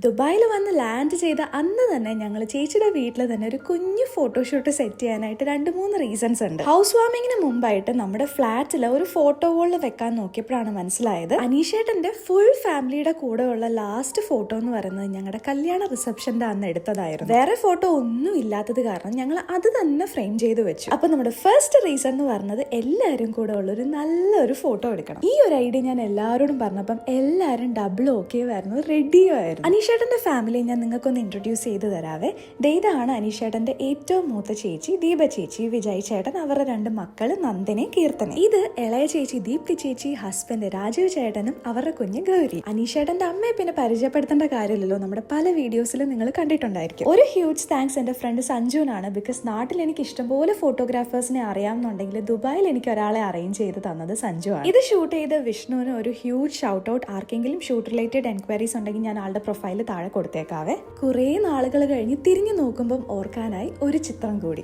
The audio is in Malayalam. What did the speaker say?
ദുബായിൽ വന്ന് ലാൻഡ് ചെയ്ത അന്ന് തന്നെ ഞങ്ങൾ ചേച്ചിയുടെ വീട്ടിൽ തന്നെ ഒരു കുഞ്ഞു ഫോട്ടോഷൂട്ട് സെറ്റ് ചെയ്യാനായിട്ട് 2-3 റീസൺസ് ഉണ്ട്. ഹൗസ് വാമിങ്ങിന് മുമ്പായിട്ട് നമ്മുടെ ഫ്ലാറ്റിൽ ഒരു ഫോട്ടോ വോളിൽ വെക്കാൻ നോക്കിയപ്പോഴാണ് മനസ്സിലായത് അനീഷേട്ടന്റെ ഫുൾ ഫാമിലിയുടെ കൂടെ ഉള്ള ലാസ്റ്റ് ഫോട്ടോ എന്ന് പറയുന്നത് ഞങ്ങളുടെ കല്യാണ റിസപ്ഷന്റെ അന്ന് എടുത്തതായിരുന്നു. വേറെ ഫോട്ടോ ഒന്നും ഇല്ലാത്തത് കാരണം ഞങ്ങൾ അത് തന്നെ ഫ്രെയിം ചെയ്ത് വെച്ചു. അപ്പൊ നമ്മുടെ ഫസ്റ്റ് റീസൺ എന്ന് പറയുന്നത് എല്ലാവരും കൂടെ ഉള്ള ഒരു നല്ലൊരു ഫോട്ടോ എടുക്കണം. ഈ ഒരു ഐഡിയ ഞാൻ എല്ലാവരോടും പറഞ്ഞപ്പം എല്ലാവരും ഡബിൾ ഓക്കെ ആയിരുന്നു, റെഡിയോ ആയിരുന്നു. അനീഷേട്ടന്റെ ഫാമിലി ഞാൻ നിങ്ങൾക്കൊന്ന് ഇൻട്രൊഡ്യൂസ് ചെയ്ത് തരാവേ. ഇതാണ് അനീഷേട്ടന്റെ ഏറ്റവും മൂത്ത ചേച്ചി ദീപ ചേച്ചി, വിജയ് ചേട്ടൻ, അവരുടെ 2 മക്കള് നന്ദനെ, കീർത്തനെ. ഇത് ഇളയ ചേച്ചി ദീപ്തി ചേച്ചി, ഹസ്ബൻഡ് രാജീവ് ചേട്ടനും അവരുടെ കുഞ്ഞ് ഗൗരി. അനീഷേട്ടന്റെ അമ്മയെ പിന്നെ പരിചയപ്പെടുത്തേണ്ട കാര്യമില്ലല്ലോ, നമ്മുടെ പല വീഡിയോസിലും നിങ്ങൾ കണ്ടിട്ടുണ്ടായിരിക്കും. ഒരു ഹ്യൂജ് താങ്ക്സ് എന്റെ ഫ്രണ്ട് സഞ്ജുവിനാണ്. ബിക്കോസ് നാട്ടിൽ എനിക്ക് ഇഷ്ടംപോലെ ഫോട്ടോഗ്രാഫേഴ്സിനെ അറിയാമെന്നുണ്ടെങ്കിൽ ദുബായിൽ എനിക്ക് ഒരാളെ അറേഞ്ച് ചെയ്ത് തന്നത് സഞ്ജു ആണ്. ഇത് ഷൂട്ട് ചെയ്ത വിഷ്ണുവിന് ഒരു ഹ്യൂജ് ഷൗട്ട് ഔട്ട്. ആർക്കെങ്കിലും ഷൂട്ട് റിലേറ്റഡ് എൻക്വയറീസ് ഉണ്ടെങ്കിൽ ഞാൻ ആളുടെ പ്രൊഫൈൽ താഴെ കൊടുത്തേക്കാവേ. കുറേ നാളുകൾ കഴിഞ്ഞ് തിരിഞ്ഞു നോക്കുമ്പം ഓർക്കാനായി ഒരു ചിത്രം കൂടി.